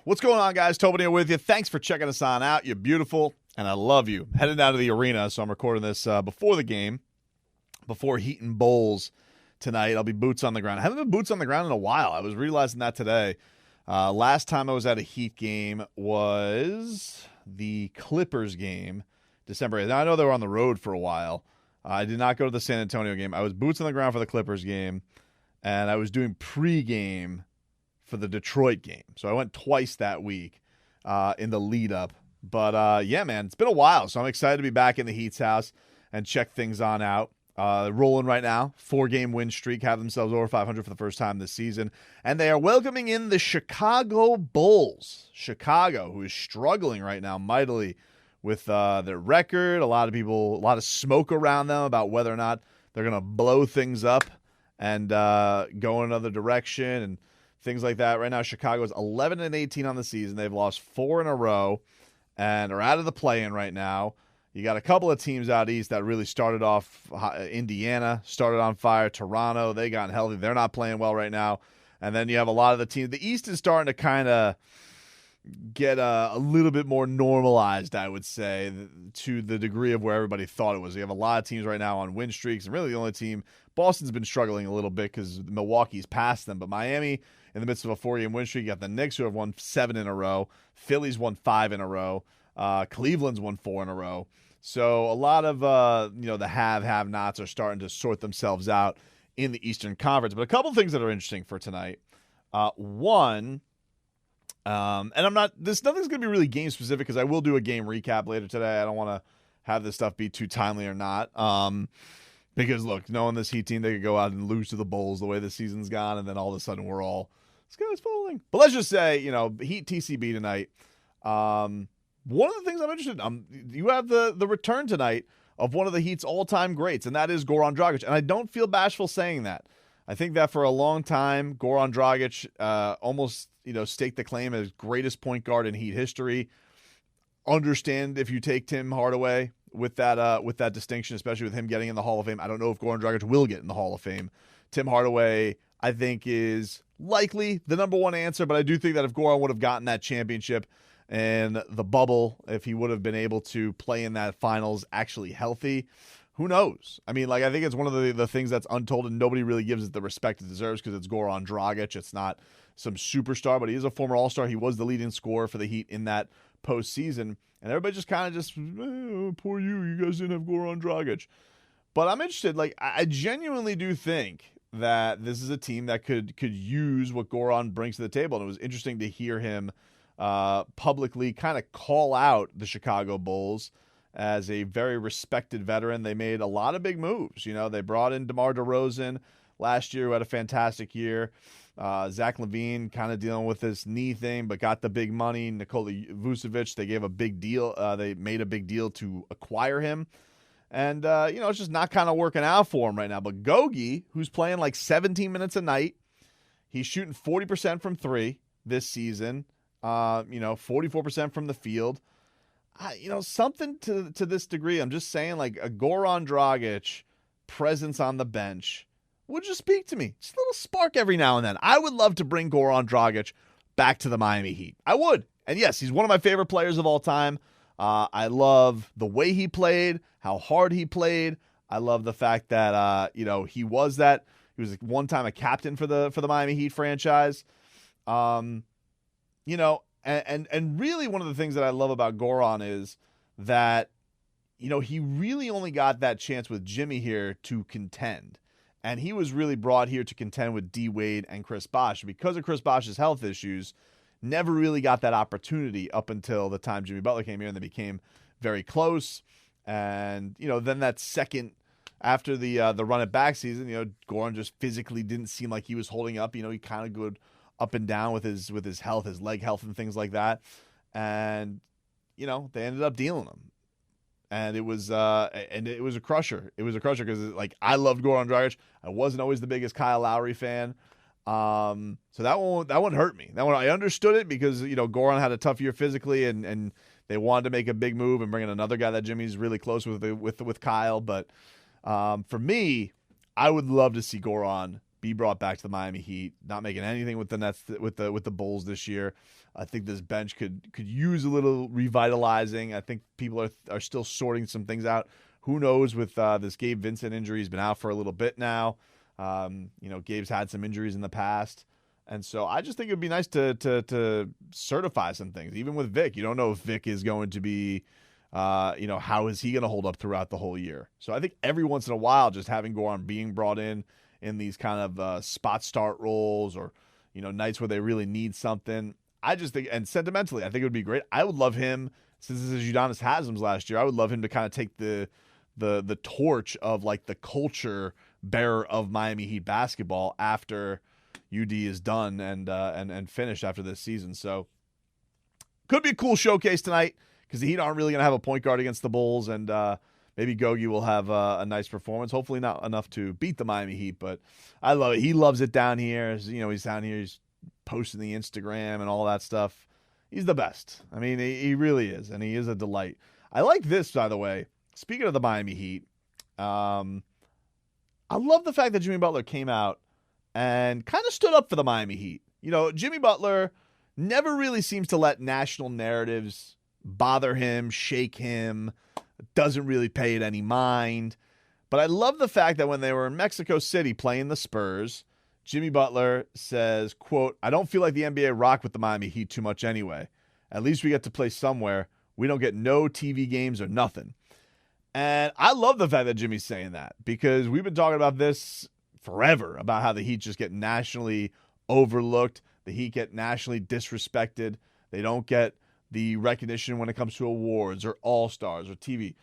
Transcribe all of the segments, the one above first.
What's going on, guys? Tobin here with you. Thanks for checking us on out. You're beautiful, and I love you. Headed down to the arena, so I'm recording this before the game, before Heat and Bulls tonight. I'll be boots on the ground. I haven't been boots on the ground in a while. I was realizing that today. Last time I was at a Heat game was the Clippers game, December 8th. Now, I know they were on the road for a while. I did not go to the San Antonio game. I was boots on the ground for the Clippers game, and I was doing pregame for the Detroit game. So I went twice that week in the lead up. But yeah, man, it's been a while. So I'm excited to be back in the Heat's house and check things on out. Rolling right now, 4-game win streak, have themselves over 500 for the first time this season. And they are welcoming in the Chicago Bulls. Chicago, who is struggling right now mightily with their record. A lot of smoke around them about whether or not they're going to blow things up and go in another direction and things like that. Right now, Chicago is 11-18 on the season. They've lost 4 in a row and are out of the play-in right now. You got a couple of teams out east that really started off. Indiana started on fire. Toronto, they got healthy. They're not playing well right now. And then you have a lot of the teams. The East is starting to kind of get a little bit more normalized, I would say, to the degree of where everybody thought it was. You have a lot of teams right now on win streaks. And really the only team, Boston's been struggling a little bit because Milwaukee's passed them. But Miami, in the midst of a 4-game win streak, you got the Knicks who have won 7 in a row. Philly's won 5 in a row. Cleveland's won 4 in a row. So a lot of the have-nots are starting to sort themselves out in the Eastern Conference. But a couple of things that are interesting for tonight. One, and nothing's going to be really game specific because I will do a game recap later today. I don't want to have this stuff be too timely or not. Because look, knowing this Heat team, they could go out and lose to the Bulls the way the season's gone, and then all of a sudden we're all sky's falling. But let's just say, Heat TCB tonight. One of the things I'm interested in, you have the return tonight of one of the Heat's all-time greats, and that is Goran Dragic. And I don't feel bashful saying that. I think that for a long time, Goran Dragic almost staked the claim as greatest point guard in Heat history. Understand if you take Tim Hardaway with that distinction, especially with him getting in the Hall of Fame. I don't know if Goran Dragic will get in the Hall of Fame. Tim Hardaway, I think, is likely the number one answer, but I do think that if Goran would have gotten that championship and the bubble, if he would have been able to play in that finals actually healthy, who knows? I mean, I think it's one of the things that's untold and nobody really gives it the respect it deserves because it's Goran Dragic. It's not some superstar, but he is a former All-Star. He was the leading scorer for the Heat in that postseason. And everybody just kind of poor you guys didn't have Goran Dragic. But I'm interested. I genuinely do think that this is a team that could use what Goran brings to the table. And it was interesting to hear him publicly kind of call out the Chicago Bulls as a very respected veteran. They made a lot of big moves. They brought in DeMar DeRozan last year, who had a fantastic year. Zach LaVine kind of dealing with this knee thing, but got the big money. Nikola Vucevic, they gave a big deal. They made a big deal to acquire him. And, it's just not kind of working out for him right now. But Gogi, who's playing 17 minutes a night, he's shooting 40% from 3 this season. 44% from the field. Something to this degree. I'm just saying, a Goran Dragic presence on the bench would just speak to me. Just a little spark every now and then. I would love to bring Goran Dragic back to the Miami Heat. I would. And yes, he's one of my favorite players of all time. I love the way he played, how hard he played. I love the fact that he was one time a captain for the Miami Heat franchise. And really one of the things that I love about Goran is that, he really only got that chance with Jimmy here to contend. And he was really brought here to contend with D. Wade and Chris Bosh. Because of Chris Bosh's health issues, never really got that opportunity up until the time Jimmy Butler came here and they became very close. And, then that second, after the run it back season, Goran just physically didn't seem like he was holding up. He kind of good up and down with his health, his leg health and things like that. And, they ended up dealing him. And it was a crusher. It was a crusher because I loved Goran Dragic. I wasn't always the biggest Kyle Lowry fan. So that one hurt me. That one I understood it because Goran had a tough year physically and they wanted to make a big move and bring in another guy that Jimmy's really close with Kyle. But for me, I would love to see Goran be brought back to the Miami Heat. Not making anything with the Nets, with the Bulls this year. I think this bench could use a little revitalizing. I think people are still sorting some things out. Who knows with this Gabe Vincent injury? He's been out for a little bit now. Gabe's had some injuries in the past. And so I just think it would be nice to certify some things. Even with Vic, you don't know if Vic is going to be, how is he going to hold up throughout the whole year? So I think every once in a while, just having Goron being brought in these kind of spot start roles or, nights where they really need something. I just think, and sentimentally, I think it would be great. I would love him, since this is Udonis Haslem's last year, I would love him to kind of take the torch of like the culture bearer of Miami Heat basketball after UD is done and finished after this season. So could be a cool showcase tonight because the Heat aren't really going to have a point guard against the Bulls, and maybe Gogi will have a nice performance. Hopefully not enough to beat the Miami Heat, but I love it. He loves it down here. He's down here. He's posting the Instagram and all that stuff. He's the best. I mean, he really is, and he is a delight. I like this, by the way. Speaking of the Miami Heat, I love the fact that Jimmy Butler came out and kind of stood up for the Miami Heat. Jimmy Butler never really seems to let national narratives bother him, shake him, doesn't really pay it any mind. But I love the fact that when they were in Mexico City playing the Spurs, Jimmy Butler says, quote, "I don't feel like the NBA rock with the Miami Heat too much anyway. At least we get to play somewhere. We don't get no TV games or nothing." And I love the fact that Jimmy's saying that because we've been talking about this forever, about how the Heat just get nationally overlooked. The Heat get nationally disrespected. They don't get the recognition when it comes to awards or All-Stars or TV.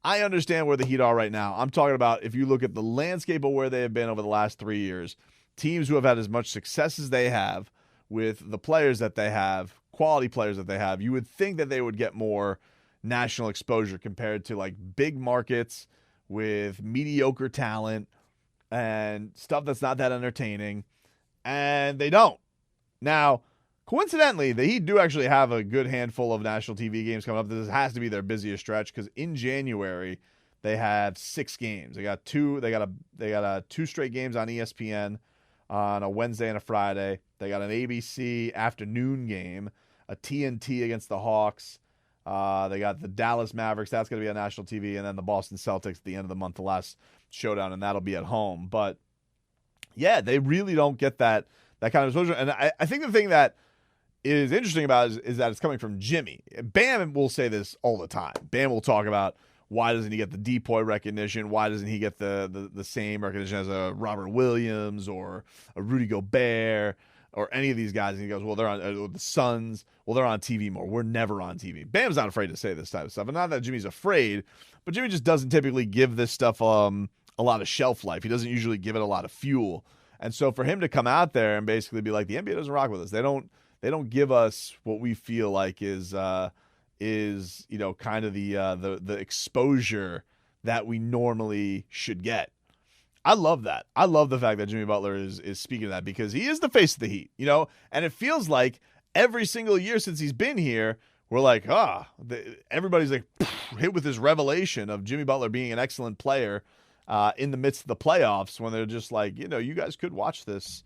I understand where the Heat are right now. I'm talking about if you look at the landscape of where they have been over the last 3 years, teams who have had as much success as they have with the players that they have, quality players that they have, you would think that they would get more national exposure compared to like big markets with mediocre talent and stuff that's not that entertaining, and they don't. Now, coincidentally, the Heat do actually have a good handful of national TV games coming up. This has to be their busiest stretch because in January they have 6 games. They got two straight games on ESPN on a Wednesday and a Friday. They got an ABC afternoon game, a TNT against the Hawks. They got the Dallas Mavericks. That's going to be on national TV. And then the Boston Celtics at the end of the month, the last showdown, and that'll be at home. But, yeah, they really don't get that kind of exposure. And I think the thing that is interesting about it is that it's coming from Jimmy. Bam will say this all the time. Bam will talk about why doesn't he get the DPOY recognition? Why doesn't he get the same recognition as a Robert Williams or a Rudy Gobert or any of these guys? And he goes, well, they're on the Suns. Well, they're on TV more. We're never on TV. Bam's not afraid to say this type of stuff. And not that Jimmy's afraid, but Jimmy just doesn't typically give this stuff a lot of shelf life. He doesn't usually give it a lot of fuel. And so for him to come out there and basically be like, the NBA doesn't rock with us. They don't give us what we feel like is kind of the exposure that we normally should get. I love that. I love the fact that Jimmy Butler is speaking of that because he is the face of the Heat, and it feels like every single year since he's been here, we're like, everybody's like hit with this revelation of Jimmy Butler being an excellent player in the midst of the playoffs when they're just like, you guys could watch this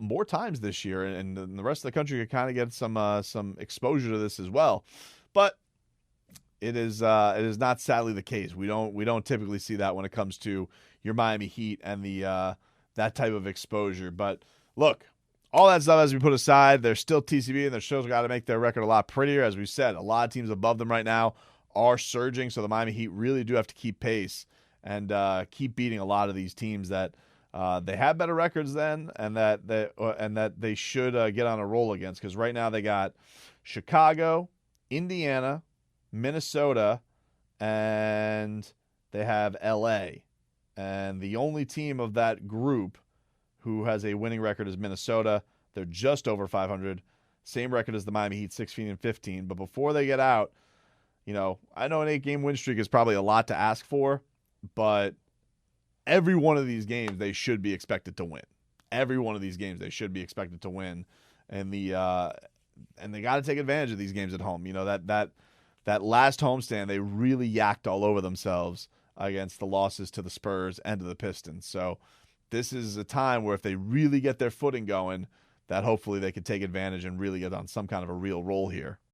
more times this year, and the rest of the country could kind of get some exposure to this as well. But it is not sadly the case. We don't typically see that when it comes to your Miami Heat and the that type of exposure. But look, all that stuff has to be put aside. They're still TCB, and their shows got to make their record a lot prettier. As we said, a lot of teams above them right now are surging, so the Miami Heat really do have to keep pace and keep beating a lot of these teams that they have better records than, and that they should get on a roll against. Because right now they got Chicago, Indiana, Minnesota, and they have LA. And the only team of that group who has a winning record is Minnesota. They're just over 500. Same record as the Miami Heat, 16-15. But before they get out, I know an 8-game win streak is probably a lot to ask for, but every one of these games they should be expected to win. Every one of these games they should be expected to win. And they got to take advantage of these games at home. That last homestand, they really yacked all over themselves against the losses to the Spurs and to the Pistons. So this is a time where if they really get their footing going, that hopefully they could take advantage and really get on some kind of a real roll here.